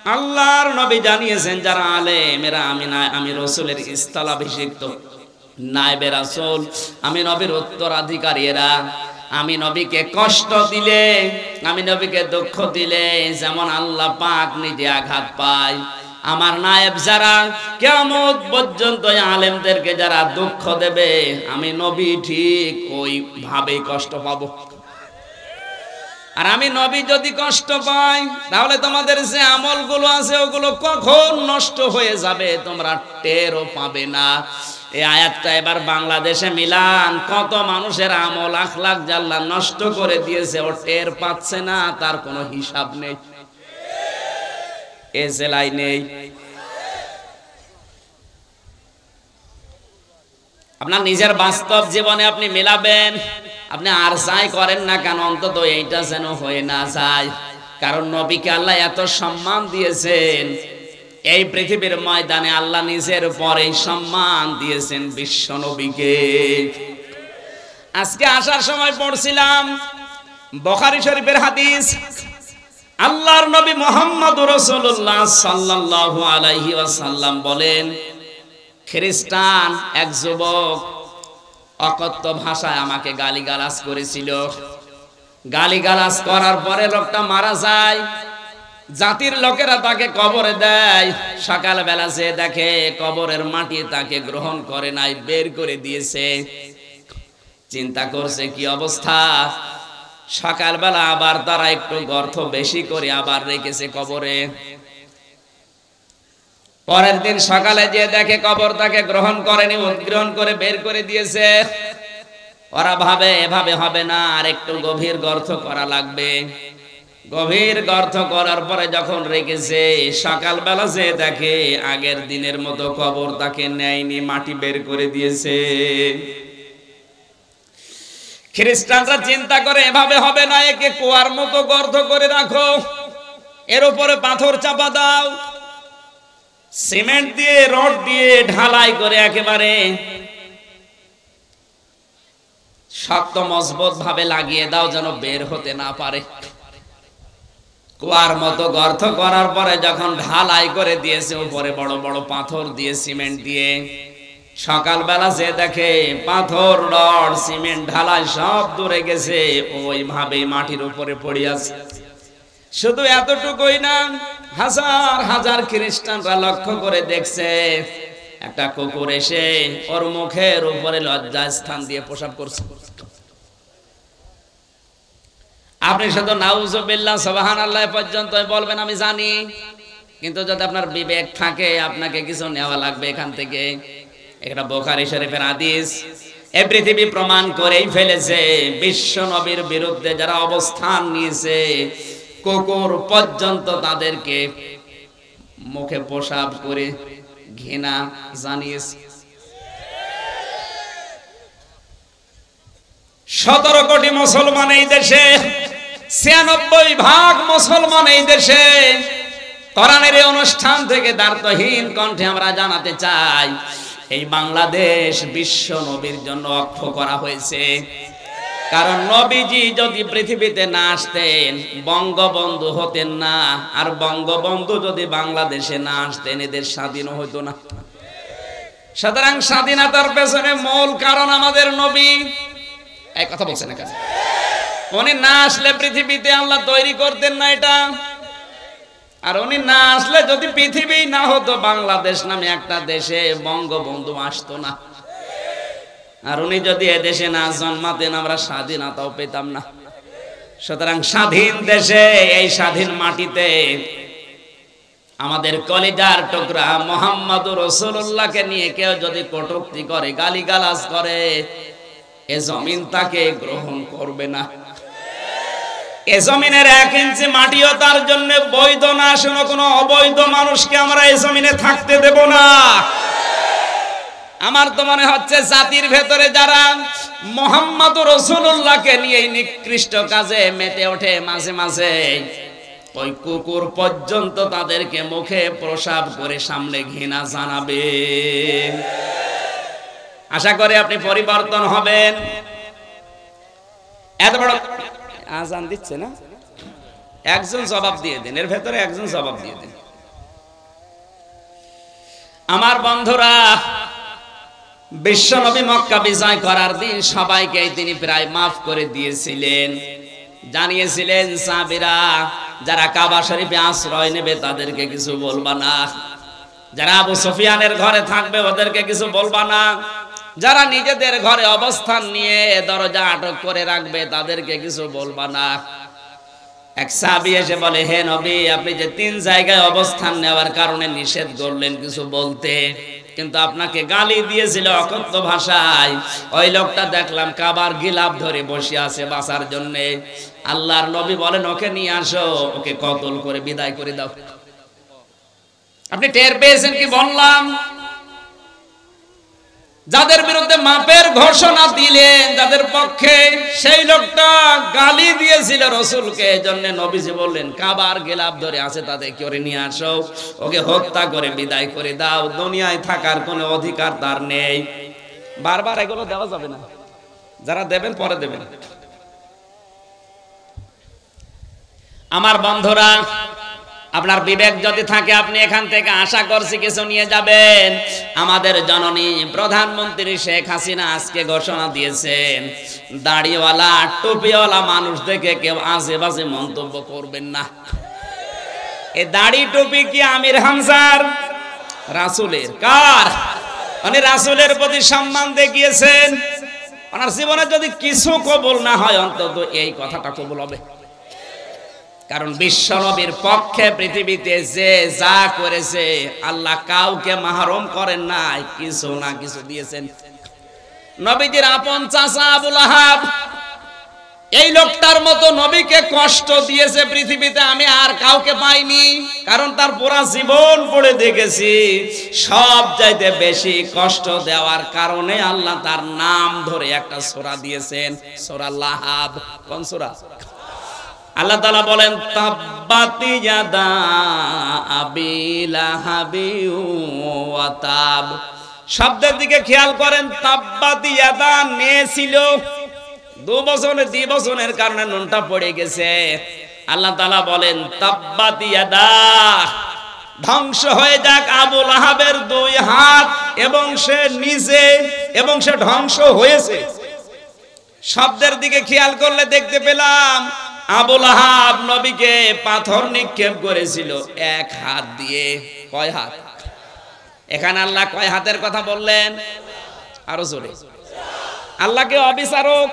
আল্লাহর নবী জানিয়েছেন যারা আলেম এরা আমি রাসূলের স্থলাভিষিক্ত নায়েবে রাসূল, আমি নবীর উত্তরাধিকারী। এরা আমি নবীকে কষ্ট দিলে, আমি নবীকে দুঃখ দিলে যেমন আল্লাহ পাক নিজে আঘাত পায়, আমার নায়েব যারা কিয়ামত পর্যন্ত আলেমদেরকে যারা দুঃখ দেবে আমি নবী ঠিক ওই ভাবে কষ্ট পাবো। আর আমি নবী যদি কষ্ট পাই তাহলে তোমাদের যে আমলগুলো আছে ওগুলো কখন নষ্ট হয়ে যাবে তোমরা টেরও পাবে না। এই আয়াতটা এবার বাংলাদেশে মিলান, কত মানুষের আমল আখলাক আল্লাহ নষ্ট করে দিয়েছে, ও টের পাচ্ছে না, তার কোনো হিসাব নেই, এ জেলাই নেই। আপনার নিজের বাস্তব জীবনে আপনি মেলাবেন, আপনি আর যাই করেন না কেন অন্তত এইটা যেন হয়ে না যায়। কারণ নবীকে আল্লাহ এত সম্মান দিয়েছেন, এই পৃথিবীর ময়দানে আল্লাহ নিজের পরে সম্মান দিয়েছেন বিশ্ব নবীকে। আজকে আসার সময় পড়ছিলাম বুখারী শরীফের হাদিস, আল্লাহর নবী মুহাম্মদুর রাসূলুল্লাহ সাল্লাল্লাহু আলাইহি ওয়াসাল্লাম বলেন, খ্রিস্টান এক যুবক অকথ্য ভাষায় আমাকে গালিগালাজ করেছিল। গালিগালাজ করার পরে লোকটা মারা যায়, জাতির লোকেরা তাকে কবরে দেয়। সকালবেলা সে দেখে কবরের মাটি তাকে গ্রহণ করে নাই, বের করে দিয়েছে। চিন্তা করছে কি অবস্থা। সকালবেলা আবার তারা একটু গর্ত বেশি করে আবার রেখেছে কবরে। পরের দিন সকালে যে দেখে কবর তাকে গ্রহণ করেনি, উদ্গ্রহণ করে বের করে দিয়েছে। ওরা ভাবে এভাবে হবে না, আর একটু গভীর গর্ত করা লাগবে। গভীর গর্ত করার পরে যখন রেখেছে, সকালবেলা যে দেখে আগের দিনের মতো কবর তাকে নেয়নি, মাটি বের করে দিয়েছে। খ্রিস্টানরা চিন্তা করে এভাবে হবে না, একে কুয়ার মতো গর্ত করে রাখো, এর উপরে পাথর চাপা দাও, সিমেন্ট দিয়ে রড দিয়ে ঢালাই করে একেবারে শক্ত মজবুত ভাবে লাগিয়ে দাও যেন বের হতে না পারে। কুয়ার মতো গর্ত করার পরে যখন ঢালাই করে দিয়েছে, উপরে বড় বড় পাথর দিয়ে সিমেন্ট দিয়ে, সকালবেলা যে দেখে পাথর রড সিমেন্ট ঢালাই সব দূরে গেছে, ওইভাবে মাটির উপরে পড়ে আছে। শুধু এতটুকুই না, হাজার হাজার খ্রিস্টানরা লক্ষ্য করে দেখছে একটা কুকুর এসে ওর মুখের উপরে লজ্জা স্থান দিয়ে পেশাব করছে। আপনি শুধু নাউজুবিল্লাহ সুবহানাল্লাহ পর্যন্ত বলবেন আমি জানি, কিন্তু যদি আপনার বিবেক থাকে আপনাকে কিছু নেওয়া লাগবে এখান থেকে। এটা বুখারী শরীফের হাদিস। এই পৃথিবী প্রমাণ করেই ফেলেছে, বিশ্ব নবীর বিরুদ্ধে যারা অবস্থান নিয়েছে কুকুর পর্যন্ত তাদেরকে মুখে পেশাব করে ঘৃণা জানিয়েছে। 17 কোটি মুসলমান এই দেশে, 96% মুসলমান এই দেশে। কোরআনের এই অনুষ্ঠান থেকে দ্বার্থহীন কণ্ঠে আমরা জানাতে চাই, এই বাংলাদেশ বিশ্ব নবীর জন্য অক্ষ করা হয়েছে। কারণ নবীজি যদি পৃথিবীতে না আসতেন বঙ্গবন্ধু হতেন না, আর বঙ্গবন্ধু যদি বাংলাদেশে না আসতেন এদের স্বাধীন হতো না। সুতরাং স্বাধীনতার পেছনে মূল কারণ আমাদের নবী। এই কথা বলছেন না কেন? উনি না আসলে পৃথিবীতে আল্লাহ তৈরি করতেন না এটা। আর উনি না আসলে যদি পৃথিবী না হতো, বাংলাদেশ নামে একটা দেশে বঙ্গবন্ধু আসতো না। আর উনি যদি এদেশে না জন্মাতেন আমরা স্বাধীনতাও পেতাম না। সুতরাং স্বাধীন দেশে, এই স্বাধীন মাটিতে আমাদের কলিজার টুকরা মুহাম্মদুর রাসূলুল্লাহকে নিয়ে কেউ যদি কটূক্তি করে, গালিগালাজ করে, এ জমিন তাকে গ্রহণ করবে না। এ জমিনের 1 ইঞ্চি মাটিও তার জন্য বৈধ না। শোনো, কোনো অবৈধ মানুষকে আমরা এই জমিনে থাকতে দেব না। আমার তো মনে হচ্ছে জাতির ভেতরে যারা মুহাম্মদুর রাসূলুল্লাহকে নিয়ে নিকৃষ্ট কাজে মেতে ওঠে, মাঝে মাঝে ওই কুকুর পর্যন্ত তাদেরকে মুখে প্রসাব করে সামনে ঘৃণা জানাবে। আশা করি আপনি পরিবর্তন হবেন। এত বড় আজান দিচ্ছে না, একজন জবাব দিয়ে দেন, এর ভেতরে একজন জবাব দিয়ে দেন। আমার বন্ধুরা, বিশ্বনবী মক্কা বিজয় করার দিন সবাইকে তিনি প্রায় মাফ করে দিয়েছিলেন। জানিয়েছিলেন সাহাবীরা যারা কাবা শরীফে আশ্রয় নেবে তাদেরকে কিছু বলবা না, যারা আবু সুফিয়ানের ঘরে থাকবে ওদেরকে কিছু বলবা না, যারা নিজেদের ঘরে অবস্থান নিয়ে দরজা আটক করে রাখবে তাদেরকে কিছু বলবা না। এক সাহাবী এসে বলে, হে নবী, আপনি যে 3 জায়গায় অবস্থান নেওয়ার কারণে নিষেধ করলেন কিছু বলতে, কিন্তু আপনাকে গালি দিয়েছিল অকথ্য ভাষায়। ওই লোকটা দেখলাম কাবার গিলাফ ধরে বসে আছে বাঁচার জন্য। আল্লাহর নবী বলেন, ওকে নিয়ে আসো, ওকে কতল করে বিদায় করে দাও। আপনি টের পেয়েছেন কি বললাম? যাদের বিরুদ্ধে মাপের ঘোষণা দিলেন, যাদের পক্ষে, সেই লোকটা গালি দিয়েছিল রাসূলকে। এজন্য নবীজি বললেন, কাবার গিলাফ ধরে আছে তাদের করে নিয়ে আসো, ওকে হত্যা করে বিদায় করে দাও, দুনিয়ায় থাকার কোনো অধিকার তার নেই। বারবার এগুলো দেওয়া যাবে না, যারা দেবেন পরে দেবেন। আমার বন্ধুরা, আপনার বিবেক যদি থাকে আপনি এখান থেকে আশা করছি কিছু নিয়ে যাবেন। আমাদের জননী প্রধানমন্ত্রী শেখ হাসিনা আজকে ঘোষণা দিয়েছেন, দাড়িওয়ালা টুপিওয়ালা মানুষ দেখে কেউ আজেবাজে মন্তব্য করবেন না। এই দাড়ি টুপি কি আমির হামজার? রাসূলের। কার? মানে রাসূলের প্রতি সম্মান দেখিয়েছেন। ওনার জীবনে যদি কিছু কবুল না হয়, অন্তত এই কথাটা কবুল হবে। কারণ বিশ্বনবীর পক্ষে পৃথিবীতে যে যা করেছে, আল্লাহ কাউকে মাহরুম করেন নাই, কিছু না কিছু দিয়েছেন। নবীজির আপন চাচা আবু লাহাব, এই লোকটার মতো নবীকে কষ্ট দিয়েছে পৃথিবীতে আমি আর কাউকে পাইনি। কারণ তার পুরা জীবন পড়ে দেখেছি, সব চাইতে বেশি কষ্ট দেওয়ার কারণে আল্লাহ তার নাম ধরে একটা সূরা দিয়েছেন, সূরা লাহাব। কোন সূরা? আল্লাহ তাআলা বলেন, তাব্বাতি ইয়াদা আবি লাহাবি ওয়া তাব। শব্দের দিকে খেয়াল করেন, তাব্বাতি ইয়াদা নে ছিল 2 বছরের কারণে নুনটা পড়ে গেছে। আল্লাহ তাআলা বলেন, তাব্বাতি ইয়াদা, ধ্বংস হয়ে যাক আবু লাহাবের 2 হাত, এবং সে নিজে, এবং সে ধ্বংস হয়েছে। শব্দের দিকে খেয়াল করলে দেখতে পেলাম আবু লাহাব নবীকে পাথর নিক্ষেপ করেছিল 1 হাত দিয়ে। কয় হাত? এখানে আল্লাহ কয় হাতের কথা বললেন? আরো জোরে। আল্লাহকে অবিচারক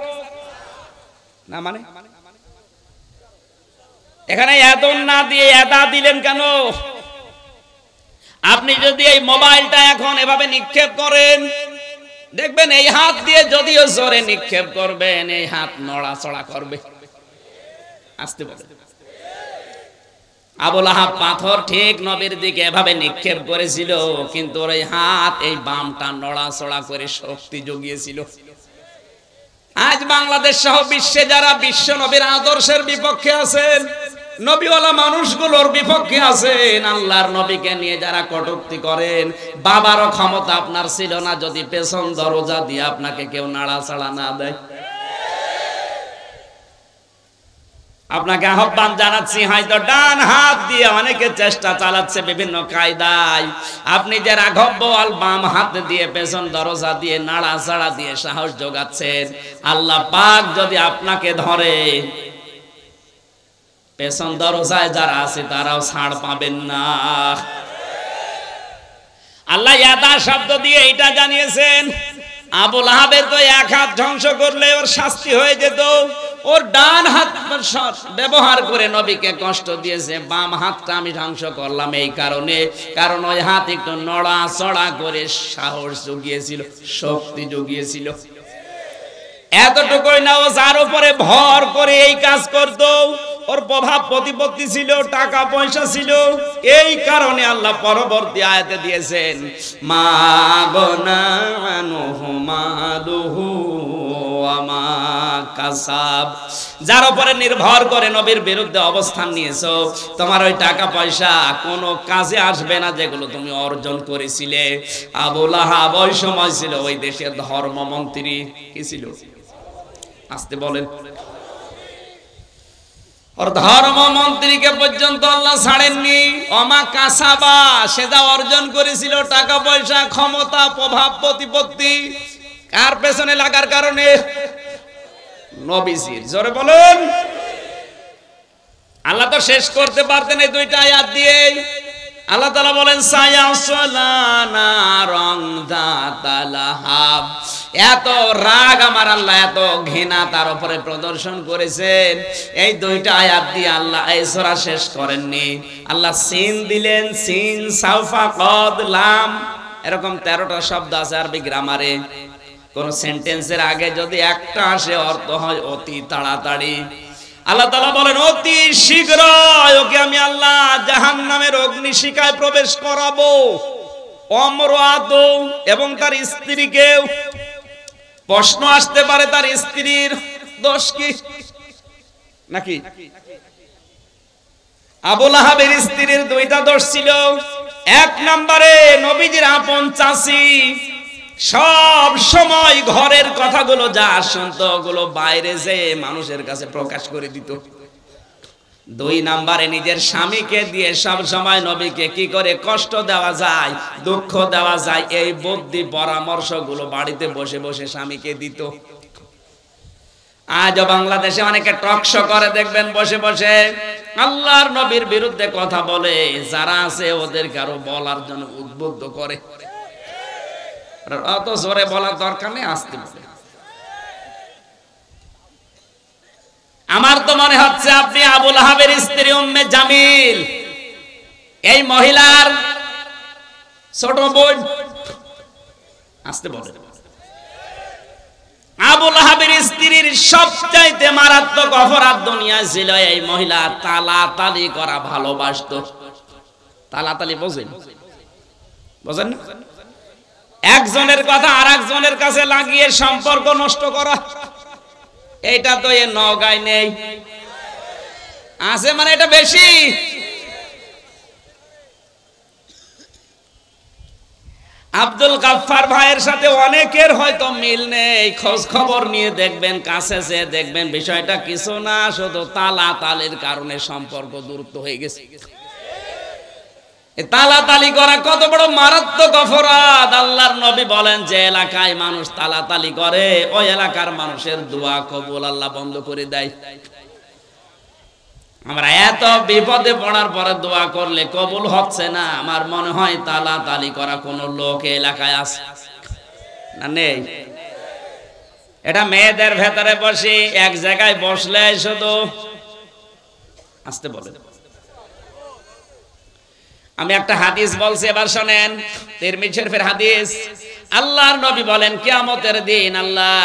না মানে? এখানে এদন না দিয়ে এদা দিলেন কেন? আপনি যদি এই মোবাইলটা এখন এভাবে নিক্ষেপ করেন, দেখবেন এই হাত দিয়ে যদিও জোরে নিক্ষেপ করবেন, এই হাত নড়াচড়া করবে। আসতে বলে আবু লাহাব পাথর ঠিক নবীর দিকে এভাবে নিক্ষেপ করেছিল, কিন্তু ওর এই হাত, এই বামটা নড়াচড়া করে শক্তি জুগিয়েছিল। আজ বাংলাদেশ সহ বিশ্বে যারা বিশ্ব নবীর আদর্শের বিপক্ষে আছেন, নবীওয়ালা মানুষগুলোর বিপক্ষে আছেন, আল্লাহর নবীকে নিয়ে যারা কটূক্তি করেন, বাবারও ক্ষমতা আপনার ছিল না যদি পেছন দরজা দিয়ে আপনাকে কেউ নাড়াচাড়া না দেয়। আপনাকে আহ্বান জানাচ্ছি, হয়তো ডান হাত দিয়ে অনেকে চেষ্টা চালাচ্ছে বিভিন্ন কায়দায়, আপনি যে রাঘব আল বাম হাত দিয়ে পেছন দরজা দিয়ে নাড়াচাড়া দিয়ে সাহস যোগাচ্ছেন, আল্লাহ পাক যদি আপনাকে ধরে, পেছন দরজায় যারা আছে তারাও ছাড় পাবেন না। আল্লাহ ইয়াদা শব্দ দিয়ে এটা জানিয়েছেন, আবু লাহাবের তো 1 হাত ধ্বংস করলে ওর শাস্তি হয়ে যেত, ওর ডান হাত ব্যবহার করে নবীকে কষ্ট দিয়েছে, বাম হাতটা আমি ধ্বংস করলাম এই কারণে, কারণ ওই হাত একটু নড়াচড়া করে সাহস জুগিয়েছিল, শক্তি জুগিয়েছিল। এতটুকুই না, ও যার উপরে ভর করে এই কাজ করত, ওর প্রভাব প্রতিপত্তি ছিল, টাকা পয়সা ছিল, এই কারণে আল্লাহ পরবর্তী আয়াতে দিয়েছেন, মা গনানুহু মালুহু ওয়া মা কাসাব। যার উপরে নির্ভর করে নবীর বিরুদ্ধে অবস্থান নিয়েছো, তোমার ওই টাকা পয়সা কোনো কাজে আসবে না যেগুলো তুমি অর্জন করেছিলে। আবু লাহাব ওই সময় ছিল ওই দেশের ধর্মমন্ত্রী। কি ছিল? আসতে বলেন। ওর ধর্মমন্ত্রীকে পর্যন্ত আল্লাহ ছাড়েননি। অমা কাসাবা, সে যা অর্জন করেছিল টাকা পয়সা ক্ষমতা প্রভাব প্রতিপত্তি, কার পেছনে লাগার কারণে? নবীজির। জোরে বলুন। আল্লাহ তো শেষ করতে পারতেন এই দুইটা আয়াত দিয়ে। আল্লাহ তাআলা বলেন সায়াসলানা রংদাতালাহাব। এত রাগ আমার আল্লাহ, এত ঘৃণা তার উপরে প্রদর্শন করেছেন, এই দুইটা আয়াত দিয়ে আল্লাহ এই সূরা শেষ করেননি। আল্লাহ সিন দিলেন, সিন সাউফা কদ লাম, এরকম 13টা শব্দ আছে আরবি গ্রামারে। কোন সেন্টেন্সের আগে যদি একটা আসে অর্থ হয় অতি তাড়াতাড়ি। আল্লাহ তাআলা বলেন অতি শীঘ্র ওকে আমি আল্লাহ জাহান্নামের অগ্নিশিখায় প্রবেশ করাবো। অমরাত এবং তার স্ত্রীকে। প্রশ্ন আসতে পারে তার স্ত্রীর দোষ কি নাকি? আবু লাহাবের স্ত্রীর দুইটা দোষ ছিল। এক নম্বরে নবীজির আপন চাচী সব সময় ঘরের কথাগুলো যা শুনতো ওগুলো বাইরে যে মানুষের কাছে প্রকাশ করে দিত। দুই নম্বরে নিজের স্বামীকে দিয়ে সব সময় নবীকে কি করে কষ্ট দেওয়া যায়, দুঃখ দেওয়া যায়, এই বুদ্ধি পরামর্শগুলো বাড়িতে বসে বসে স্বামীকে দিত। আজও বাংলাদেশে অনেকে টক শো করে দেখবেন বসে বসে আল্লাহর নবীর বিরুদ্ধে কথা বলে, যারা আছে ওদের কারো বলার জন্য উদ্বুদ্ধ করে। অত জোরে বলার দরকার নেই, আসতে বলে। আমার তো মনে হচ্ছে আপনি আবু লাহাবের স্ত্রী উম্মে জামিল, এই মহিলার ছোট বোন। আসতে বলে। আবু লাহাবের স্ত্রীর সবচাইতে মারাত্মক অপরাধ দুনিয়া ছিল এই মহিলা তালাতালি করা ভালোবাসত। তালাতালি বোঝেন? বোঝেন না? একজনের কথা আর একজনের কাছে লাগিয়ে সম্পর্ক নষ্ট করা। এইটা তো এ নওগাঁয় নেই, আছে মানে এটা বেশি। আব্দুল গাফফার ভাইয়ের সাথে অনেকের হয়তো মিল নেই, খোঁজ খবর নিয়ে দেখবেন, কাছে যেয়ে দেখবেন বিষয়টা কিছু না, শুধু তালাতালির কারণে সম্পর্ক দূরত্ব হয়ে গেছে। তালাতালি করা কত বড় মারাত্মক অপরাধ। আল্লাহর নবী বলেন যে এলাকায় মানুষ তালাতালি করে ওই এলাকার মানুষের দোয়া কবুল আল্লাহ বন্ধ করে দেয়। আমরা এত বিপদে পড়ার পরে দোয়া করলে কবুল হচ্ছে না, আমার মনে হয় তালাতালি করা কোন লোক এলাকায় আছে না? নেই। এটা মেয়েদের ভেতরে বসে এক জায়গায় বসলে শুধু আসতে বলে। আমি একটা হাদিস বলছি, এবার শুনেন, তিরমিজি শরীফের হাদিস। আল্লাহর নবী বলেন কিয়ামতের দিন আল্লাহ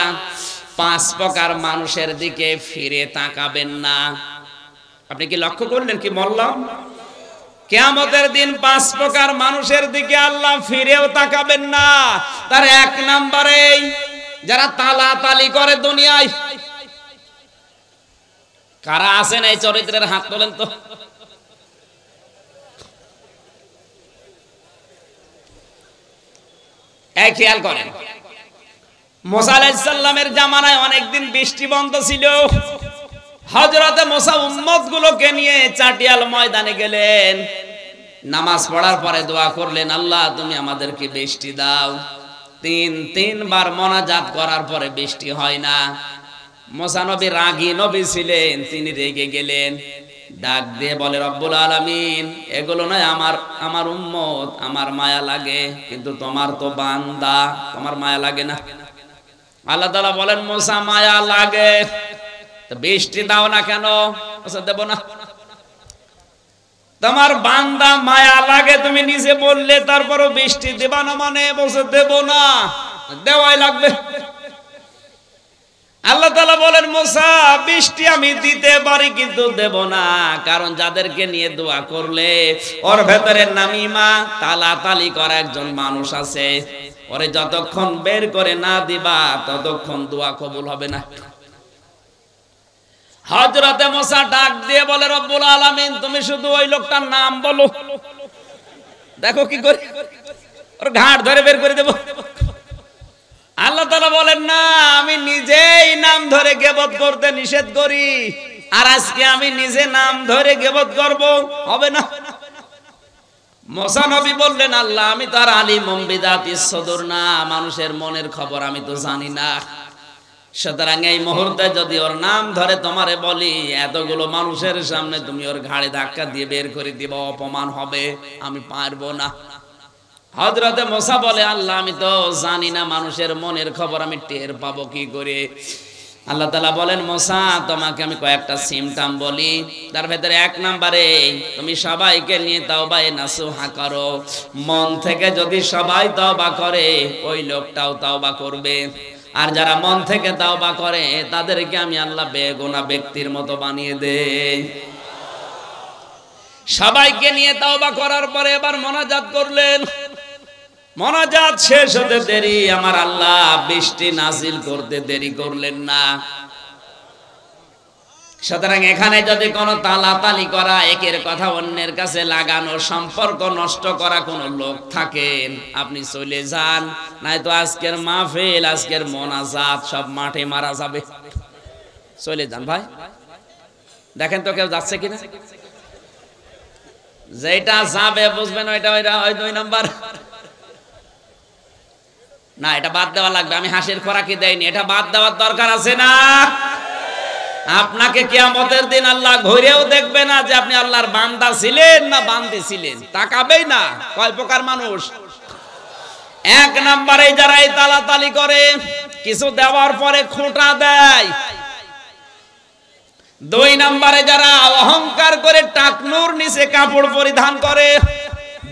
5 প্রকার মানুষের দিকে ফিরে তাকাবেন না। আপনি কি লক্ষ্য করলেন কি বললাম? কিয়ামতের দিন 5 প্রকার মানুষের দিকে আল্লাহ ফিরেও তাকাবেন না। তার 1 নম্বরে যারা তালাতালি করে দুনিয়ায়। কারা আছেন এই চরিত্রের হাত তোলেন তো। এই খেয়াল করেন, মুসা আলাইহিস সালামের জামানায় অনেকদিন বৃষ্টি বন্ধ ছিল। হযরতে মুসা উম্মতগুলোকে নিয়ে চাটিয়াল ময়দানে গেলেন। নামাজ পড়ার পরে দোয়া করলেন, আল্লাহ তুমি আমাদেরকে বৃষ্টি দাও। 3 বার মোনাজাত করার পরে বৃষ্টি হয় না। মুসা নবী রাগী নবী ছিলেন, তিনি রেগে গেলেন। ডাক দিয়ে বলে, রব্বুল আলামিন, এগুলো নয় আমার উম্মত, আমার মায়া লাগে, কিন্তু তোমার তো বান্দা, তোমার মায়া লাগে না। আল্লাহ তাআলা বলেন, মুসা মায়া লাগে তো বৃষ্টি দাও না কেন? দেব না। তোমার বান্দা মায়া লাগে তুমি নিজে বললে, তারপরও বৃষ্টি দেবা না মানে বলছে দেব না, দেওয়াই লাগবে। আল্লাহ তাআলা বলেন, মুসা বৃষ্টি আমি দিতে পারি কিন্তু দেব না, কারণ যাদেরকে নিয়ে দোয়া করলে ওর ভেতরে নামিমা তালাতালি করা একজন মানুষ আছে, ওরে যতক্ষণ বের করে না দিবা ততক্ষণ দোয়া কবুল হবে না। হযরতে মুসা ডাক দিয়ে বলে, রব্বুল আলামিন তুমি শুধু ওই লোকটার নাম বলো, দেখো কি করে ওর ঘাড় ধরে বের করে দেব। আল্লাহ তাআলা বলেন, না, আমি নিজেই নাম ধরে গীবত করতে নিষেধ করি। আর আজকে আমি নিজে নাম ধরে গীবত করব, হবে না। মুসা নবী বললেন, আল্লাহ আমি তো আর আলিমুম বিদাতিস সুদূর না, মানুষের মনের খবর আমি তো জানি না। সুতরাং এই মুহূর্তে যদি ওর নাম ধরে তোমারে বলি, এতগুলো মানুষের সামনে তুমি ওর ঘাড়ে ধাক্কা দিয়ে বের করে দিবা, অপমান হবে, আমি পারবো না। হযরতে মুসা বলে, আল্লাহ আমি তো জানি না মানুষের মনের খবর, আমি টের পাবো কি করে? আল্লাহ তাআলা বলেন, মুসা তোমাকে আমি কয়েকটা সিমটম বলি, তার ভেতরে 1 নম্বরে তুমি সবাইকে নিয়ে তাওবায়ে নাসুহা করো। মন থেকে যদি সবাই তওবা করে, ওই লোকটাও তওবা করবে। আর যারা মন থেকে তওবা করে, তাদেরকে আমি আল্লাহ বেগুনাহ ব্যক্তির মতো বানিয়ে দেই। সবাইকে নিয়ে তওবা করার পরে এবার মোনাজাত করলেন। মোনাজাত শেষ হতে দেরি, আমার আল্লাহ বৃষ্টি নাজিল করতে দেরি করলেন না। সুতরাং এখানে যদি কোনো তালাতালি করা, একের কথা অন্যের কাছে লাগানো, সম্পর্ক নষ্ট করা কোনো লোক থাকেন, আপনি চলে যান, নয়তো আজকের মাহফিল, আজকের মোনাজাত সব মাঠে মারা যাবে। চলে যান ভাই। দেখেন তো কেউ যাচ্ছে কিনা। যেটা যাবে বুঝবেন, ওইটা ওই 2 নাম্বার না, এটা বাদ দেওয়া লাগবে। আমি হাসির খোরাকি দেইনি, এটা বাদ দেওয়ার দরকার আছে না? আপনাকে কিয়ামতের দিন আল্লাহ ঘুরেও দেখবে না যে আপনি আল্লাহর বান্দা ছিলেন না বান্দি ছিলেন, তাকাবেই না। কয় প্রকার মানুষ? 1 নম্বরে যারা এই তালাতালি করে, কিছু দেওয়ার পরে খোঁটা দেয়। 2 নম্বরে যারা অহংকার করে টাকনুর নিচে কাপড় পরিধান করে।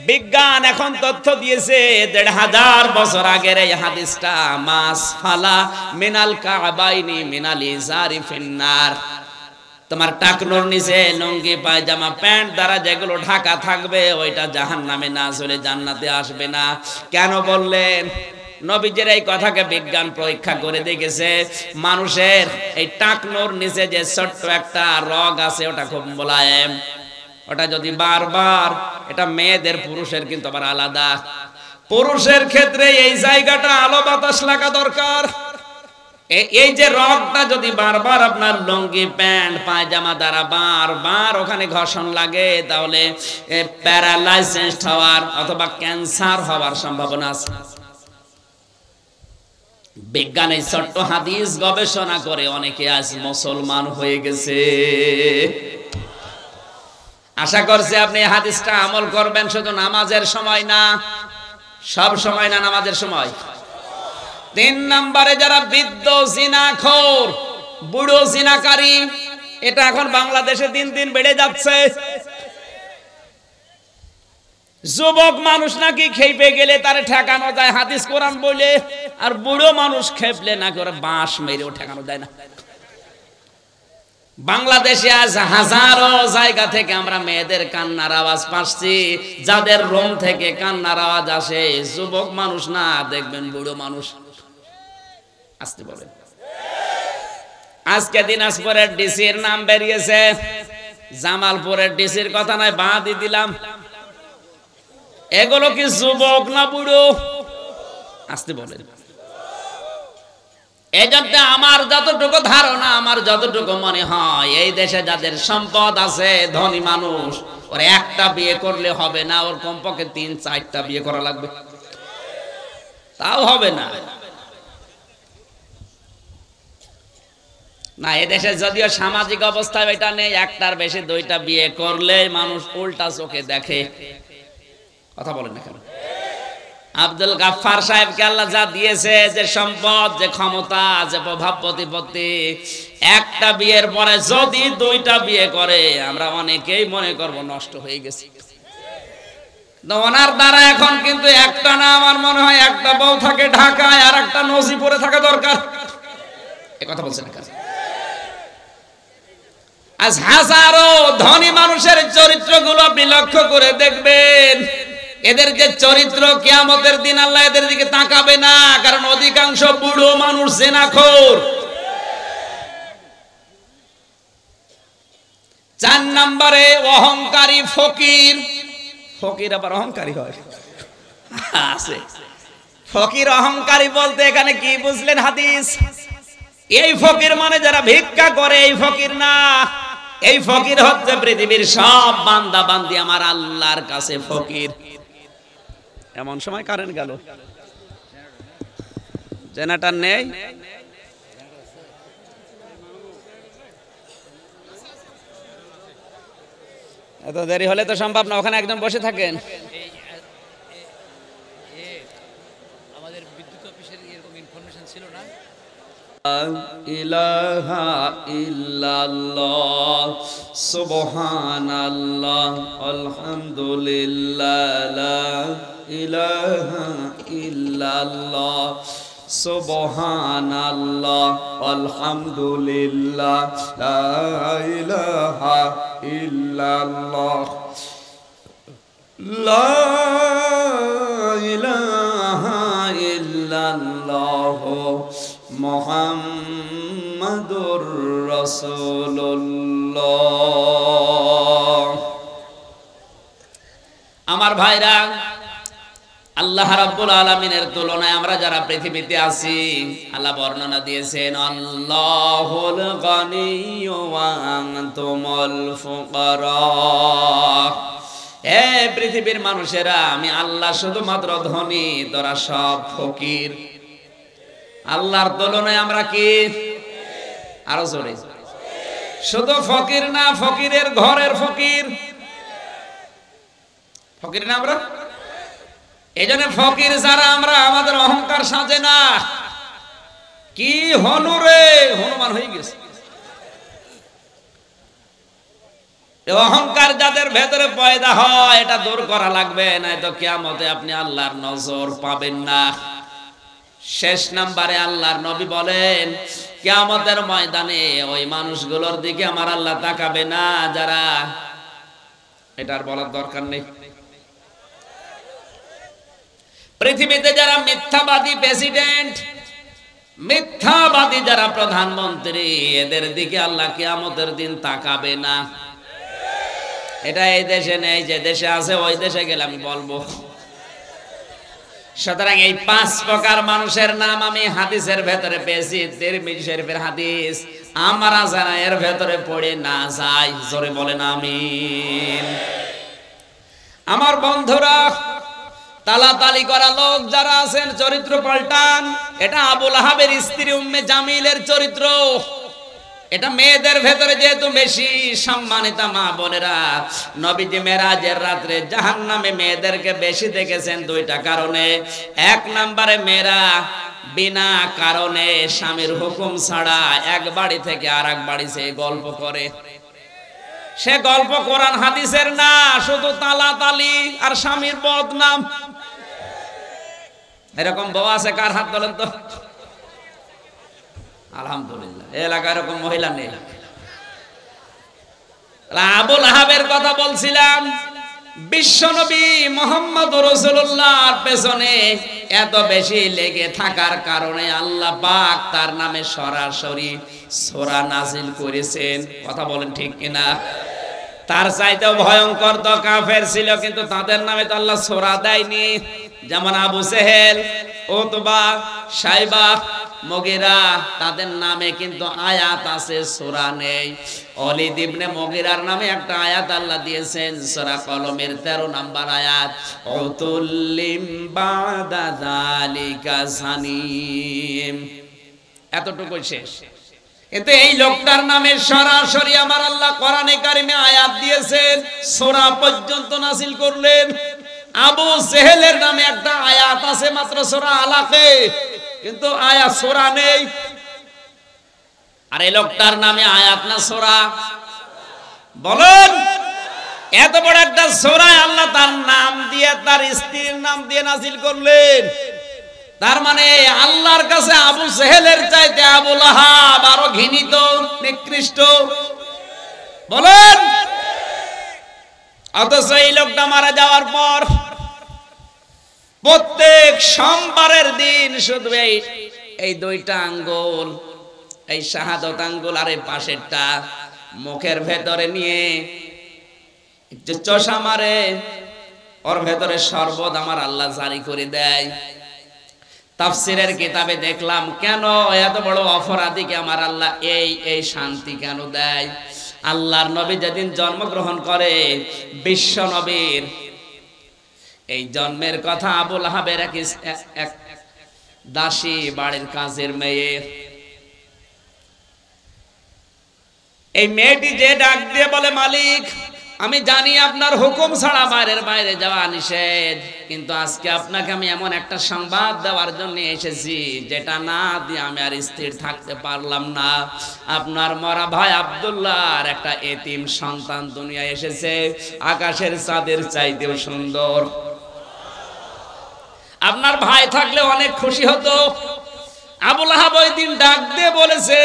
বিজ্ঞান এখন তথ্য দিয়েছে 1500 বছর আগের এই হাদিসটা, মাস ফালা মিনাল কাবাইনি মিনাল ইজারি ফিন্নার। তোমার টাকনুর নিচে লুঙ্গি পায়জামা প্যান্ট দ্বারা যেগুলো ঢাকা থাকবে, ওইটা জাহান্নামে না চলে জান্নাতে আসবে না। কেন বললেন? নবীজির এই কথাকে বিজ্ঞান পরীক্ষা করে দেখেছে, মানুষের এই টাকনুর নিচে যে ছোট্ট একটা রগ আছে, ওটা খুব মোলায়েম। ওটা যদি বারবার, এটা মেয়েদের পুরুষের কিন্তু আবার আলাদা। পুরুষের ক্ষেত্রে এই জায়গাটা আলো বাতাস লাগা দরকার। এই যে রগটা যদি বারবার আপনার লুঙ্গি প্যান্ট পায়জামা দ্বারা বারবার ওখানে ঘর্ষণ লাগে, তাহলে প্যারালাইসিস হওয়ার অথবা ক্যান্সার হওয়ার সম্ভাবনা আছে। বিজ্ঞান এই ছোট্ট হাদিস গবেষণা করে অনেকে আজ মুসলমান হয়ে গেছে। আশা করছি আপনি এই হাদিসটা আমল করবেন, শুধু নামাজের সময় না, সব সময় না, নামাজের সময়। 3 নম্বরে যারা বৃদ্ধ জিনাখোর, বুড়ো জিনাকারী, এটা এখন বাংলাদেশে দিন দিন বেড়ে যাচ্ছে। যুবক মানুষ নাকি খেপে গেলে তারে ঠেকানো যায় হাদিস কোরআন বলে, আর বুড়ো মানুষ খেপলে নাকি ওরা বাঁশ মেরেও ঠেকানো যায় না। বাংলাদেশে আজ হাজারো জায়গা থেকে আমরা মেয়েদের কান্নার আওয়াজ পাচ্ছি। যাদের রুম থেকে কান্নার আওয়াজ আসে যুবক মানুষ না, দেখবেন বুড়ো মানুষ। আসতে বলেন। আজকে দিনাজপুরের ডিসির নাম বেরিয়েছে, জামালপুরের ডিসির কথা নয়, বাদই দিলাম। এগুলো কি যুবক না বুড়ো? আসতে বলেন। এজন্য আমার যতটুকু ধারণা, আমার যতটুকু মনে হয়, এই দেশে যাদের সম্পদ আছে, ধনী মানুষ, ওর একটা বিয়ে করলে হবে না, ওর কমপক্ষে 3-4টা বিয়ে করা লাগবে, তাও হবে না। না, এদেশে যদিও সামাজিক অবস্থা এটা নেই, একটার বেশি 2টা বিয়ে করলে মানুষ উল্টা চোখে দেখে। কথা বলেন না কেন? আব্দুল গাফফার সাহেবকে আল্লাহ যা দিয়েছে, যে সম্পদ, যে ক্ষমতা, যে প্রভাব প্রতিপত্তি, একটা বিয়ের পরে যদি 2টা বিয়ে করে, আমরা অনেকেই মনে করব নষ্ট হয়ে গেছে। ওনার দ্বারা এখন কিন্তু একটা না, আমার মনে হয় একটা বউ থাকে ঢাকায়, আর একটা নজিপুরে থাকা দরকার। এ কথা বলছেন না? আজ হাজারো ধনী মানুষের চরিত্রগুলো আপনি লক্ষ্য করে দেখবেন, এদের যে চরিত্র, কিয়ামতের দিন আল্লাহ এদের দিকে তাকাবে না, কারণ অধিকাংশ বুড়ো মানুষ জিনাখোর। 4 নম্বরে অহংকারী ফকির। ফকির আবার অহংকারী হয়? আছে। ফকির অহংকারী বলতে এখানে কি বুঝলেন হাদিস? এই ফকির মানে যারা ভিক্ষা করে, এই ফকির না। এই ফকির হচ্ছে পৃথিবীর সব বান্দা বান্দি আমার আল্লাহর কাছে ফকির। এমন সময় কারেন্ট গেল, জেনারেটর নেই, এত দেরি হলে তো সম্ভব না। ওখানে একজন বসে থাকেন। আমাদের বিদ্যুৎ অফিসের এরকম ইনফরমেশন ছিল না। ইলাহা ইল্লাল্লাহ সুবহানাল্লাহ আলহামদুলিল্লাহ লা ইলাহা ইল্লাল্লাহ সুবহানাল্লাহ আলহামদুলিল্লাহ লা ইলাহা ইল্লাল্লাহ লা ইলাহা ইল্লাল্লাহ মুহাম্মাদুর রাসূলুল্লাহ। আমার ভাইরা, আল্লাহ রাব্বুল আলামিনের তুলনায় আমরা যারা পৃথিবীতে আছি, আল্লাহ বর্ণনা দিয়েছেন আল্লাহুল গনিয়্যু ওয়া আনতুমুল ফুকারা। হে পৃথিবীর মানুষেরা, আমি আল্লাহ শুধুমাত্র ধনী, তোরা সব ফকির। আল্লাহর তুলনায় আমরা কি? আরো জোরে। শুধু ফকির না, ফকিরের ঘরের ফকির। ফকির না আমরা? এই জন্য ফকির যারা আমরা, আমাদের অহংকার সাজে না। কি হনু রে, হনুমান হয়ে গেছে। অহংকার যাদের ভেতরে পয়দা হয়, এটা দূর করা লাগবে, নয়তো কিয়ামতে আপনি আল্লাহর নজর পাবেন না। শেষ নাম্বারে আল্লাহর নবী বলেন, কিয়ামতের ময়দানে ওই মানুষগুলোর দিকে আমার আল্লাহ তাকাবে না যারা, এটার বলার দরকার নেই, পৃথিবীতে যারা মিথ্যাবাদী প্রেসিডেন্ট, মিথ্যাবাদী যারা প্রধানমন্ত্রী, এদের দিকে আল্লাহ কিয়ামতের দিন তাকাবে না। এটা এই দেশে নেই, যে দেশে আছে ওই দেশে গেলে আমি বলবো। সুতরাং এই 5 প্রকার মানুষের নাম আমি হাদিসের ভেতরে পেয়েছি, তিরমিজি শরীফের হাদিস। আমরা যারা এর ভেতরে পড়ে না যাই, জোরে বলেন আমিন। আমার বন্ধুরা, তালাতালি করা লোক যারা আছেন, চরিত্র পাল্টান। এটা আবু লাহাবের স্ত্রী উম্মে জামিলের চরিত্র। এটা মেয়েদের ভেতরে যেহেতু বেশি সম্মানিতা মা বোনেরা, নবীজি মেরাজের রাত্রে জাহান্নামে মেয়েদেরকে বেশি দেখেছেন 2টা কারণে। 1 নম্বরে, মেয়েরা বিনা কারণে স্বামীর হুকুম ছাড়া এক বাড়ি থেকে আরেক বাড়ি সে গল্প করে। সে গল্প কোরআন হাদিসের না, শুধু তালাতালি আর স্বামীর বদনাম। এরকম বউ আছে কার? হাত তোলেন তো। আলহামদুলিল্লাহ, এলাকায় এরকম মহিলা নেই। আবু লাহাবের কথা বলছিলাম। বিশ্বনবী মুহাম্মদুর রাসূলুল্লাহর পেছনে এত বেশি লেগে থাকার কারণে আল্লাহ পাক তার নামে সরাসরি সূরা নাজিল করেছেন। কথা বলেন ঠিক কিনা? তার চাইতেও ভয়ঙ্কর তো কাফের ছিল, কিন্তু তাদের নামে তো আল্লাহ সূরা দেয়নি। যেমন আবু জেহেল, উতবা, শাইবা, মুগীরা, তাদের নামে কিন্তু আয়াত আছে, সূরা নেই। ওয়ালিদ ইবনে মুগীরার নামে একটা আয়াত আল্লাহ দিয়েছেন, সূরা কলমের 13 নম্বর আয়াত, উতুল্লিম বাদা যালিকা সানিম। এতটুকু শেষ। কিন্তু এই লোকটার নামে সরাসরি আমার আল্লাহ কোরআনে কারিমে আয়াত দিয়েছেন, সূরা পর্যন্ত নাযিল করলেন। আবু জেহেলের নামে একটা আয়াত আছে মাত্র সূরা আলাকে, কিন্তু আয়াত সূরা নেই। আর এই লোকটার নামে আয়াত না সূরা? বলেন, এত বড় একটা সূরা আল্লাহ তার নাম দিয়ে, তার স্ত্রীর নাম দিয়ে নাযিল করলেন। তার মানে আল্লাহর কাছে আবু জেহেলের চাইতে আবু লাহাব আরো ঘৃণিত, নিকৃষ্ট। বলেন, অথচ এই লোকটা মারা যাওয়ার পর প্রত্যেক সোমবারের দিন শুধু এই 2টা আঙ্গুল, এই শাহাদত আঙ্গুল আর এই পাশেরটা মুখের ভেতরে নিয়ে যে চোষা মারে, ওর ভেতরে শরবত আমার আল্লাহ জারি করে দেয়। তাফসীরের কিতাবে দেখলাম, কেন এত বড় অপরাধীকে আমার আল্লাহ এই শান্তি কেন দেয়? আল্লাহর নবী যেদিন জন্মগ্রহণ করে, বিশ্ব নবীর এই জন্মের কথা আবু লাহাবের এক দাসী বাড়ির কাজের মেয়ে, এই মেয়েটি যে ডাক দিয়ে বলে, মালিক আমি জানি আপনার হুকুম ছাড়া বাইরে যাওয়া নিষেধ, কিন্তু আজকে আপনাকে আমি এমন একটা সংবাদ দেওয়ার জন্য এসেছি যেটা না দিয়ে আমি আর স্থির থাকতে পারলাম না। আপনার মরা ভাই আব্দুল্লাহর একটা এতিম সন্তান দুনিয়ায় এসেছে, আকাশের চাঁদের চাইতেও সুন্দর। আপনার ভাই থাকলে অনেক খুশি হতো। আবু লাহাব ওই দিন ডাক দিয়ে বলেছে,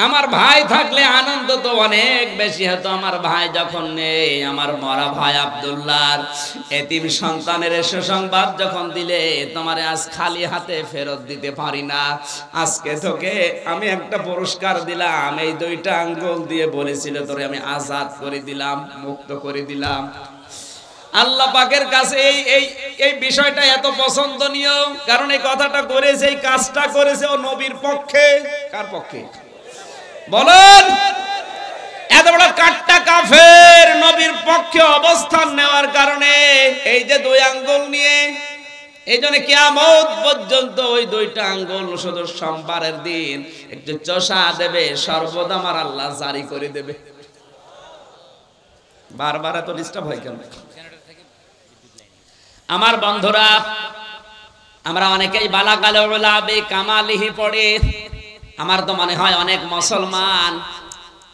আমার ভাই থাকলে আনন্দ তো অনেক বেশি হতো। আমার ভাই যখন নেই, আমার মরা ভাই আব্দুল্লাহর এতিম সন্তানের সুসংবাদ যখন দিলে, তোমারে আজ খালি হাতে ফেরত দিতে পারি না। আজকে তোকে আমি একটা পুরস্কার দিলাম, এই 2টা আঙ্গুল দিয়ে বলেছিল তোরে আমি আজাদ করে দিলাম, মুক্ত করে দিলাম। আল্লাহ পাকের কাছে এই বিষয়টা এত পছন্দনীয়, কারণ এই কথাটা করেছে, এই কাজটা করেছে ও নবীর পক্ষে। কার পক্ষে বলেন? এত বড় কাট্টা কাফের নবীর পক্ষে অবস্থান নেওয়ার কারণে এই যে 2 আঙ্গুল নিয়ে, এই জন্য কিয়ামত পর্যন্ত ওই 2টা আঙ্গুল শুধু সোমবারের দিন একটু চষা দেবে, সর্বদা আমার আল্লাহ জারি করে দেবে। বারবার এত ডিস্টার্ব হয় কেন? আমার বন্ধুরা, আমরা অনেকেই বালাগাল উলাবি কামালিহি পড়ে। আমার তো মনে হয় অনেক মুসলমান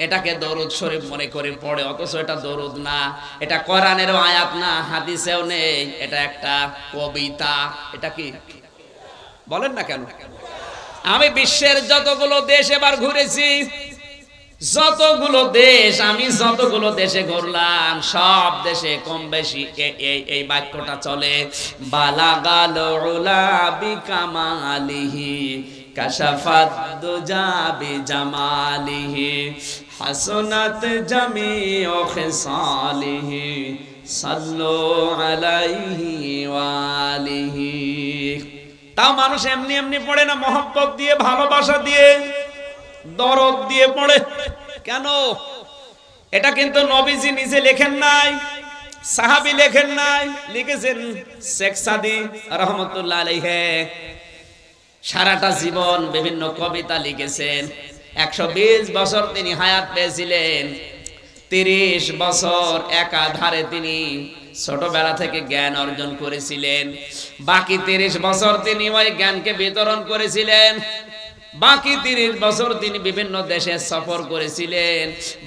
এটাকে দরুদ শরীফ মনে করে পড়ে, অথচ এটা দরুদ না, এটা কোরআনেরও আয়াত না, হাদিসেও নেই, এটা একটা কবিতা। এটা কি বলেন না কেন? আমি বিশ্বের যতগুলো দেশ এবার ঘুরেছি, আমি যতগুলো দেশে ঘুরলাম, সব দেশে কম বেশি এই বাক্যটা চলে, বালাগাল উলা বিকামালিহি কাশাফাত দুজা বিজামালিহি হাসনাত জামিউ খিসালিহি সাল্লু আলাইহি ওয়া আলিহি। তাও মানুষ এমনি এমনি পড়ে না, মহব্বত দিয়ে, ভালোবাসা দিয়ে, দরদ দিয়ে পড়ে। কেন? এটা কিন্তু নবীজি নিজে লেখেন নাই, সাহাবী লেখেন নাই, লিখেছেন শেখ সাদি রহমতুল্লাহ আলাইহি। সারাটা জীবন বিভিন্ন কবিতা লিখেছেন। 120 বছর তিনি হায়াত পেয়েছিলেন। 30 বছর একাধারে তিনি ছোটবেলা থেকে জ্ঞান অর্জন করেছিলেন। বাকি 30 বছর তিনি ওই জ্ঞানকে বিতরণ করেছিলেন। বাকি 30 বছর তিনি বিভিন্ন দেশে সফর করেছিলেন।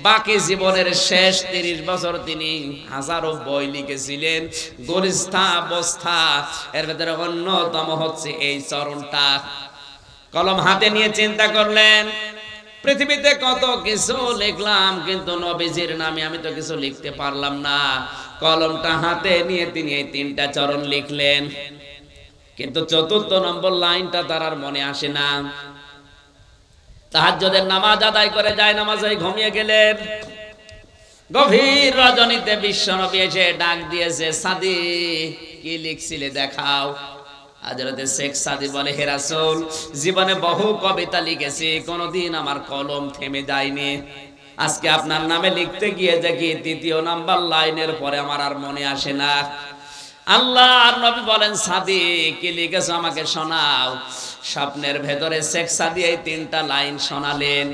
বাকি জীবনের শেষ 30 বছর তিনি হাজারো বই লিখেছিলেন। গুলিস্তা বস্তা, এর ভেতরে অন্যতম হচ্ছে এই চরণটা। কলম হাতে নিয়ে চিন্তা করলেন, পৃথিবীতে কত কিছু লিখলাম, কিন্তু নবীজির নামে আমি তো কিছু লিখতে পারলাম না। কলমটা হাতে নিয়ে তিনি এই 3টা চরণ লিখলেন, কিন্তু 4র্থ নম্বর লাইনটা তার আর মনে আসে না। তাহাজ্জুদের নামাজ আদায় করে যায় নামাজে ঘুমিয়ে গেলেন। গভীর রজনীতে বিশ্বনবী এসে ডাক দিয়েছে, সাদি কি লিখছিলে দেখাও। হযরতে শেখ সাদি বলে, হে রাসূল, জীবনে বহু কবিতা লিখেছি, কোনোদিন আমার কলম থেমে যায়নি। আজকে আপনার নামে লিখতে গিয়ে দেখি 3য় নাম্বার লাইনের পরে আমার আর মনে আসে না। আল্লাহর নবী বলেন, সাদি কি লিখেছো আমাকে শোনাও। স্বপ্নের ভেতরে শেখ সাদি এই 3টা লাইন শোনালেন।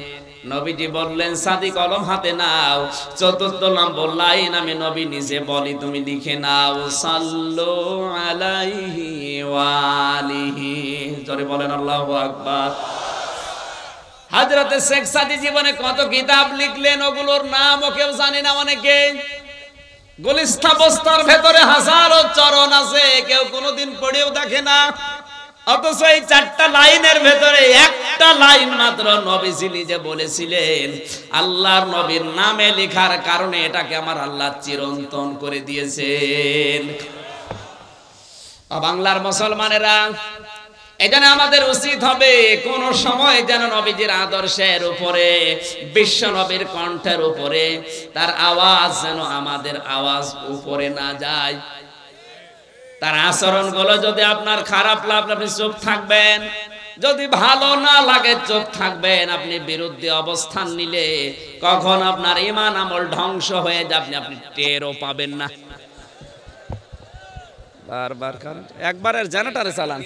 নবীজি বললেন, সাদি কলম হাতে নাও, 4র্থ নম্বর লাইন আমি নবী নিজে বলি, তুমি লিখে নাও, সাল্লু আলাইহি ওয়া আলিহি। জোরে বলেন আল্লাহু আকবার। হযরতে শেখ সাদি জীবনে কত কিতাব লিখলেন, ওগুলোর নামও কেউ জানে না অনেকে। গুলিস্তা বস্তার ভেতরে হাজারো চরণ আছে, কেউ কোনোদিন পড়েও দেখে না। অথচ এই 4টা লাইনের ভেতরে একটা লাইন মাত্র নবীজি নিজে বলেছিলেন। আল্লাহর নবীর নামে লেখার কারণে এটাকে আমার আল্লাহ চিরন্তন করে দিয়েছেন। বাংলার মুসলমানেরা, এজন্য আমাদের উচিত হবে কোন সময় যেন নবীজির আদর্শের উপরে, বিশ্ব নবীর কণ্ঠের উপরে তার আওয়াজ যেন আমাদের আওয়াজ উপরে না যায়। তার আচরণগুলো যদি আপনার খারাপ লাগলে আপনি চুপ থাকবেন, যদি ভালো না লাগে চুপ থাকবেন। আপনি বিরুদ্ধে অবস্থান নিলে কখন আপনার ঈমান আমল ধ্বংস হয়ে যাবে আপনি টেরও পাবেন না। বারবার কারণ একবারের জেনারেটরে চালান।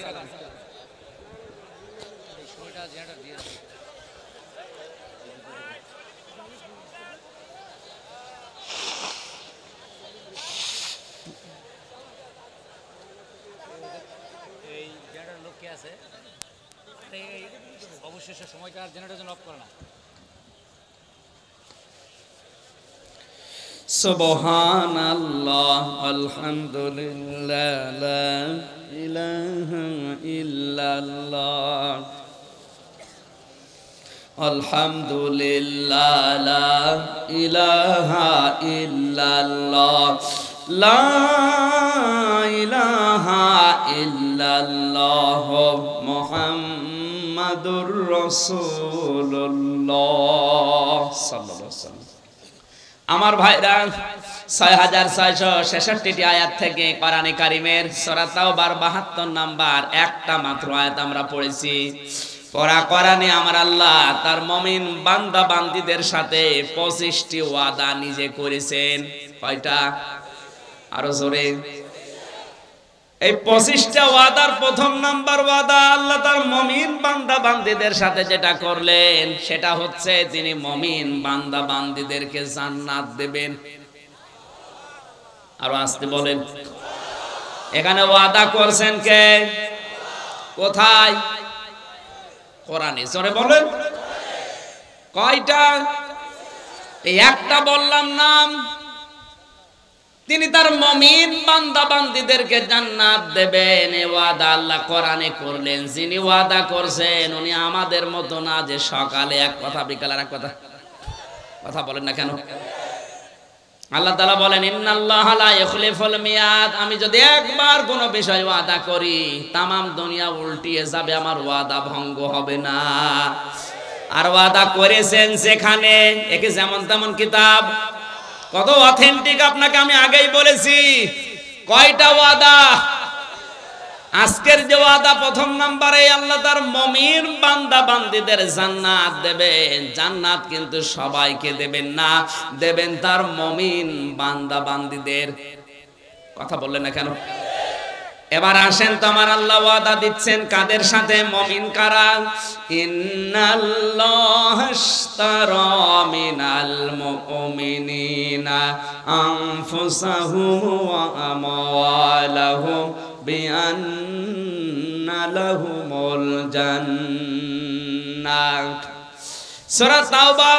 অবশ্যই সময়টা জেনারেটর জন্য অফ করে না। সুবহানাল্লাহ আলহামদুলিল্লাহ লা ইলাহা ইল্লাল্লাহ আলহামদুলিল্লাহ লা ইলাহা ইল্লাল্লাহ লা ইলাহা ইল্লাল্লাহ মুহাম্মাদুর রাসূলুল্লাহ সাল্লাল্লাহু আলাইহি ওয়াসাল্লাম। আমার ভাইরা 6666টি আয়াত থেকে কোরআনে কারীমের সূরা তাওবার 72 নাম্বার একটা মাত্র আয়াত আমরা পড়েছি। পড়া কোরআনে আমার আল্লাহ তার মুমিন বান্দা বান্দীদের সাথে 25টি ওয়াদা নিজে করেছেন। কয়টা? আরো জোরে। এই 25টা ওয়াদার প্রথম নাম্বার ওয়াদা আল্লাহ তার মুমিন বান্দা বান্দীদের সাথে যেটা করলেন সেটা হচ্ছে তিনি মুমিন বান্দা বান্দীদেরকে জান্নাত দেবেন। আর আস্তে বলেন, এখানে ওয়াদা করছেন কে? কোথায়? কোরআনে। জোরে বলেন কয়টা? এই একটা বললাম নাম। তিনি তার মুমিন বান্দা বান্দীদেরকে জান্নাত দেবেন, এই ওয়াদা আল্লাহ কোরআনে করলেন। যিনি ওয়াদা করছেন উনি আমাদের মতো না যে সকালে এক কথা বিকালে এক কথা। কথা বলেন না কেন? আল্লাহ তাআলা বলেন ইন্নাল্লাহা লা ইখলিফুল মিয়াদ। আমি যদি একবার কোনো বিষয় ওয়াদা করি তামাম দুনিয়া উল্টিয়ে যাবে, আমার ওয়াদা ভঙ্গ হবে না। আর ওয়াদা করেছেন যেখানে, একে যেমন তেমন কিতাব কত অথেন্টিক আপনাকে আমি আগেই বলেছি। কয়টা ওয়াদা? আজকের যে ওয়াদা প্রথম নম্বরে আল্লাহ তার মুমিন বান্দা বান্দীদের জান্নাত দেবেন। জান্নাত কিন্তু সবাইকে দেবেন না, দেবেন তার মুমিন বান্দা বান্দীদের। কথা বললেন না কেন? এবার আসেন তো আমার আল্লাহ ওয়াদা দিচ্ছেন কাদের সাথে? মুমিন কারা? ইন্নাল্লাহা আশতারা মিনাল মুমিনিনা আনফুসাহুম ওয়া আমওয়ালাহুম বিআন্না লাহুমুল জান্নাহ। সূরা তাওবা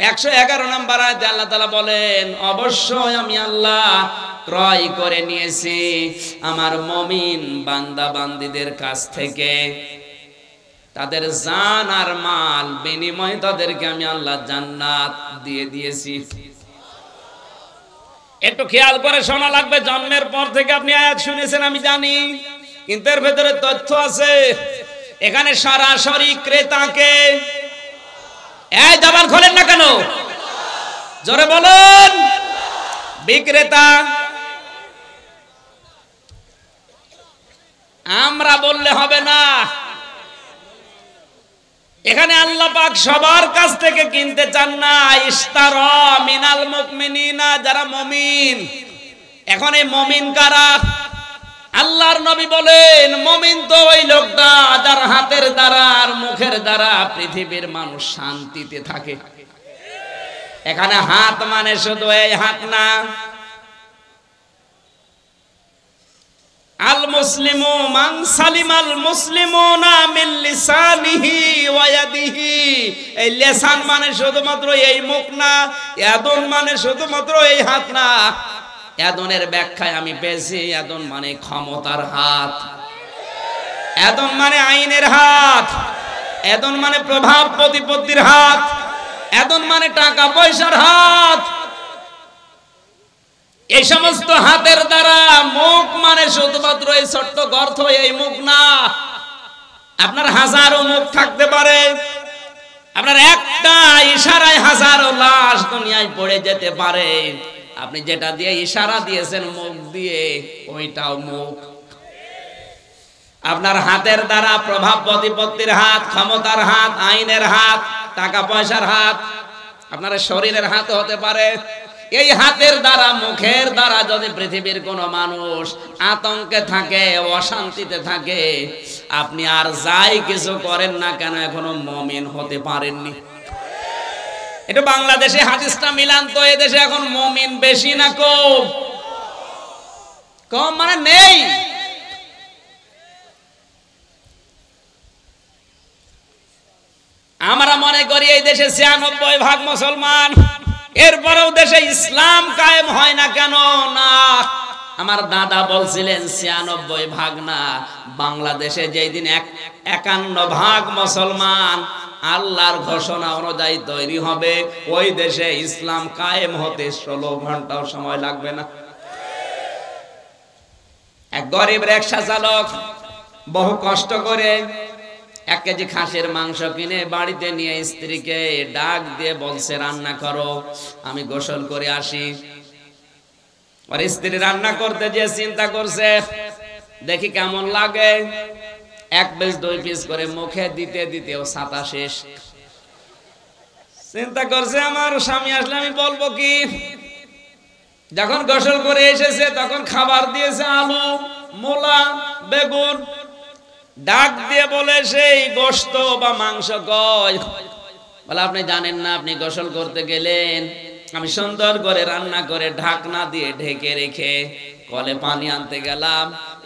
111 নম্বর আয়াতে আল্লাহ তাআলা বলেন অবশ্যই আমি আল্লাহ ক্রয় করে নিয়েছি আমার মুমিন বান্দা বান্দীদের কাছ থেকে তাদের জান আর মাল বিনিময়ে তাদেরকে আমি আল্লাহ জান্নাত দিয়ে দিয়েছি। একটু খেয়াল করে শোনা লাগবে। জন্মের পর থেকে আপনি আয়াত শুনেছেন আমি জানি, কিন্তু এর ভেতরে তথ্য আছে। এখানে সরাসরি ক্রেতাকে, এই জবান খোলেন না কেন? জোরে বলুন। বিক্রেতা আমরা বললে হবে না। এখানে আল্লাহ পাক সবার কাছ থেকে কিনতে চান না। ইশতারা মিনাল মুমিনিনা, যারা মুমিন। এখন এই মুমিন কারা? আল্লাহর নবী বলেন মুমিন তো ওই লোকটা যার হাতের দ্বারা আর মুখের দ্বারা পৃথিবীর মানুষ শান্তিতে থাকে। এখানে হাত মানে শুধু এই হাত না। আল মুসলিমু মান সালিমাল মুসলিমুনা মিন লিসানিহি ওয়া ইয়াদিহি। এই লিসান মানে শুধুমাত্র এই মুখ না, ইয়াদুন মানে শুধুমাত্র এই হাত না। ইয়াদুনের ব্যাখ্যায় আমি পেয়েছি ইয়াদুন মানে ক্ষমতার হাত, ইয়াদুন মানে আইনের হাত, ইয়াদুন মানে প্রভাব প্রতিপত্তির হাত, ইয়াদুন মানে টাকা পয়সার হাত। এই সমস্ত হাতের দ্বারা মুখ মানে শুধুমাত্র এই ছোট্ট গর্ত, এই মুখ না। আপনার হাজারো মুখ থাকতে পারে, আপনার একটা ইশারায় হাজারো লাশ দুনিয়ায় পড়ে যেতে পারে। আপনি যেটা দিয়ে ইশারা দিয়েছেন মুখ দিয়ে, ওইটাও মুখ। আপনার হাতের দ্বারা প্রভাব প্রতিপত্তির হাত, ক্ষমতার হাত, আইনের হাত, টাকা পয়সার হাত, আপনার শরীরের হাত হতে পারে। এই হাতের দ্বারা, মুখের দ্বারা যদি পৃথিবীর কোনো মানুষ আতঙ্কে থাকে, অশান্তিতে থাকে, আপনি আর যাই কিছু করেন না কেন এখনো মুমিন হতে পারেননি। এটা বাংলাদেশে হাদিসটা মিলান তো, এদেশে এখন মুমিন বেশি না কম? কম মানে নেই। আমরা মনে করি এই দেশে 96% মুসলমান, এরপরেও দেশে ইসলাম কায়েম হয় না কেন? না, আমার দাদা বলছিলেন 96% না, বাংলাদেশে যেই দিন 51% মুসলমান আল্লাহর ঘোষণা অনুযায়ী তৈরি হবে, ওই দেশে ইসলাম কায়েম হতে 16 ঘন্টাও সময় লাগবে না। এক গরিব রিকশা চালক বহু কষ্ট করে 1 কেজি খাসির মাংস কিনে বাড়িতে নিয়ে স্ত্রীকে ডাক দিয়ে বলছে রান্না করো, আমি গোসল করে আসি। আর স্ত্রী রান্না করতে যে চিন্তা করছে দেখি কেমন লাগে, 1 পিস 2 পিস করে মুখে দিতে দিতেও ছাতা শেষ। চিন্তা করছে আমার স্বামী আসলে আমি বলবো কি। যখন গোসল করে এসেছে তখন খাবার দিয়েছে আলু, মূলা, বেগুন। ডাক দিয়ে বলে সেই গোশত বা মাংস কই? বলে আপনি জানেন না, আপনি গোসল করতে গেলেন, আমি সুন্দর করে রান্না করে ঢাকনা দিয়ে ঢেকে রেখে কলে পানি আনতে গেলাম,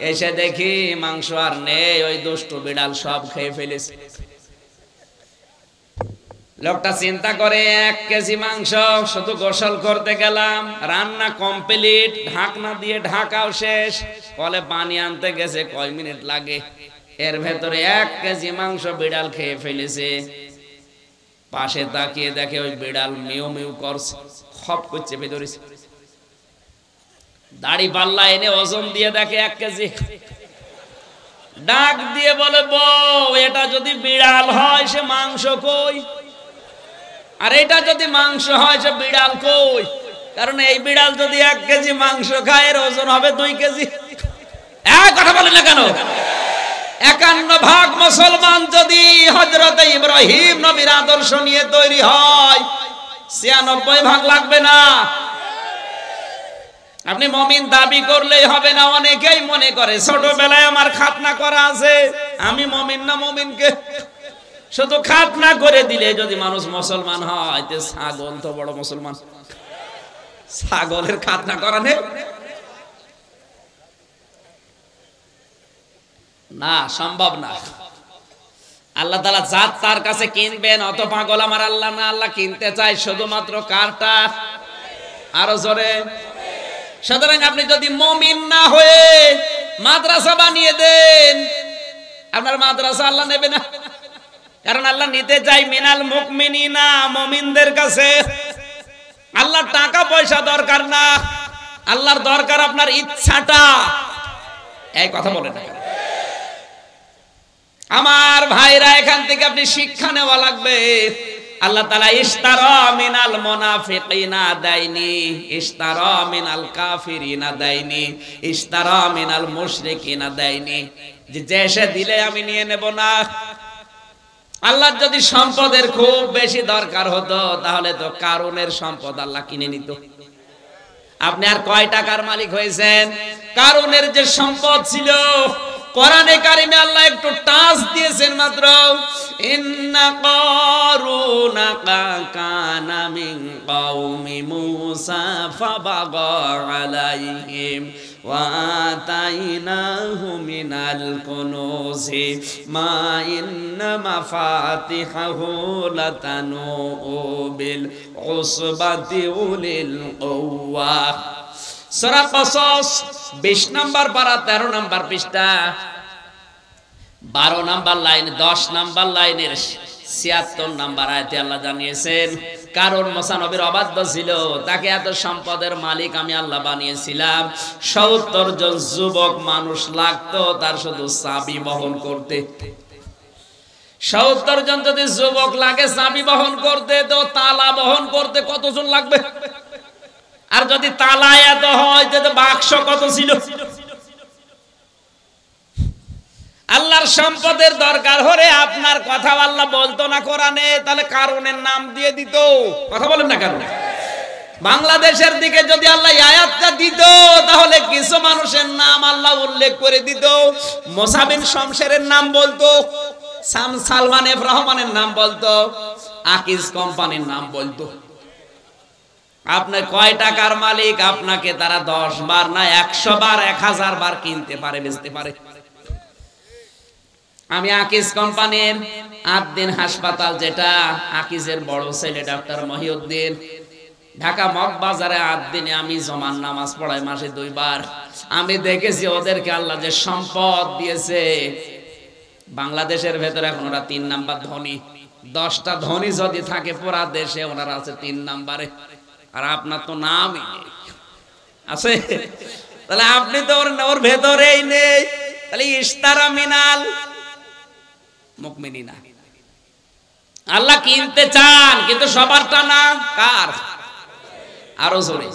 এসে দেখি মাংস আর নেই, ওই দুষ্ট বিড়াল সব খেয়ে ফেলেছে। লোকটা চিন্তা করে 1 কেজি মাংস, শুধু গোসল করতে গেলাম, রান্না কমপ্লিট, ঢাকনা দিয়ে ঢাকাও শেষ, কলে পানি আনতে গেছে কয় মিনিট লাগে, এর ভেতরে 1 কেজি মাংস বিড়াল খেয়ে ফেলেছে। পাশে তাকিয়ে দেখে ওই বিড়াল মিউ মিউ করছে, খপ করে চেপে ধরেছে। দাড়ি পাল্লা এনে ওজন দিয়ে দেখে 1 কেজি। ডাক দিয়ে বলে বউ, এটা যদি বিড়াল হয় সে মাংস কই? আর এটা যদি মাংস হয় সে বিড়াল কই? কারণ এই বিড়াল যদি 1 কেজি মাংস খায় এর ওজন হবে 2 কেজি। কথা বলে না কেন? 51% মুসলমান যদি হযরত ইব্রাহিম নবীর আদর্শ নিয়ে তৈরি হয়, 96% লাগবে না। আপনি মুমিন দাবি করলেই হবে না। অনেকেই মনে করে ছোটবেলায় আমার খাতনা করা আছে, আমি মুমিন না। মুমিনকে শুধু খাতনা করে দিলে যদি মানুষ মুসলমান হয়, তে ছাগল তো বড় মুসলমান। ছাগলের খাতনা করা নেই না, সম্ভব না। আল্লাহ তাআলা জাত তার কাছে কিনবেন, অত পাগল আমার আল্লাহ না। আল্লাহ কিনতে চায় শুধুমাত্র কারটা, আরো জোরে। সুতরাং আপনি যদি মুমিন না হয়ে মাদ্রাসা বানিয়ে দেন, আপনার মাদ্রাসা আল্লাহ নেবে না। কারণ আল্লাহ নিতে চাই মিনাল মুমিনিনা, মুমিনদের কাছে। আল্লাহর টাকা পয়সা দরকার না, আল্লাহর দরকার আপনার ইচ্ছাটা। এই কথা বলে না আমার ভাইরা, এখান থেকে আপনি শিক্ষা নেওয়া লাগবে। আল্লাহ তাআলা ইশতারা মিনাল মুনাফিকিনা দাইনি, ইশতারা মিনাল কাফিরিনা দাইনি, ইশতারা মিনাল মুশরিকিনা দাইনি। যে সে দিলে আমি নিয়ে নেব না। আল্লাহর যদি সম্পদের খুব বেশি দরকার হতো, তাহলে তো কারুনের সম্পদ আল্লাহ কিনে নিত। আপনি আর কয় টাকার মালিক হয়েছেন? কারুনের যে সম্পদ ছিল, কোরআনে কারিমে আল্লাহ একটু টাচ দিয়েছেন মাত্র। ইন্না কারুনা কানা মিন কওমি মূসা ফাবাগা আলাইহিম ওয়া আতাইনাহু মিনাল কুনুজি মা ইন্না মাফাতিহাহু লাতানু বিল উসবাতি উলিল কুওয়া। সূরা কসস 20 নম্বর পারা 13 নম্বর পৃষ্ঠা 12 নম্বর লাইন 10 নম্বর লাইনের 76 নম্বর আয়াতে আল্লাহ জানিয়েছেন, কারণ মুসা নবীর অবাধ্য ছিল, তাকে এত সম্পদের মালিক আমি আল্লাহ বানিয়েছিলাম। 70 জন যুবক মানুষ লাগতো তার শুধু চাবি বহন করতে। 70 জন যদি যুবক লাগে চাবি বহন করতে, তো তালা বহন করতে কতজন লাগবে? আর যদি তালা এত হয়, তো বাক্স কত ছিল? আর আপনার সম্পদের দরকার হলে আপনার কথা আল্লাহ বলতো না কোরআনে, তাহলে কারণের নাম দিয়ে দিত। কথা বলেন না কেন? বাংলাদেশের দিকে যদি আল্লাহ আয়াতটা দিত, তাহলে কিছু মানুষের নাম আল্লাহ উল্লেখ করে দিত। মোসা বিন শমশেরের নাম বলতো, সালমান এফ রহমানের নাম বলতো, আকিজ কোম্পানির নাম বলতো। আপনি কয় টাকার মালিক, আপনাকে তারা 10 বার না 100 বার 1000 বার কিনতে পারে, বেচতে পারে। আমি আকিজ কোম্পানির আদ্দিন হাসপাতাল, যেটা আকিজের বড় ছেলে ডাক্তার মহিউদ্দিন, ঢাকা মগবাজারে আদ্দিনে আমি জমান নামাজ পড়াই মাসে 2 বার। আমি দেখেছি ওদেরকে আল্লাহ যে সম্পদ দিয়েছে। বাংলাদেশের ভেতরে এখন ওরা 3 নাম্বার ধনী। 10টা ধনী যদি থাকে পুরা দেশে, ওনারা আছে 3 নাম্বারে। আর আপনার তো নামই আছে, তাহলে আপনি তো ওর ভেতরেই নেই। তাহলে ইস্তারা মিনাল মুমিনিনা, আল্লাহ কিনতে চান, কিন্তু সবারটা না। কার? আরো জোরে।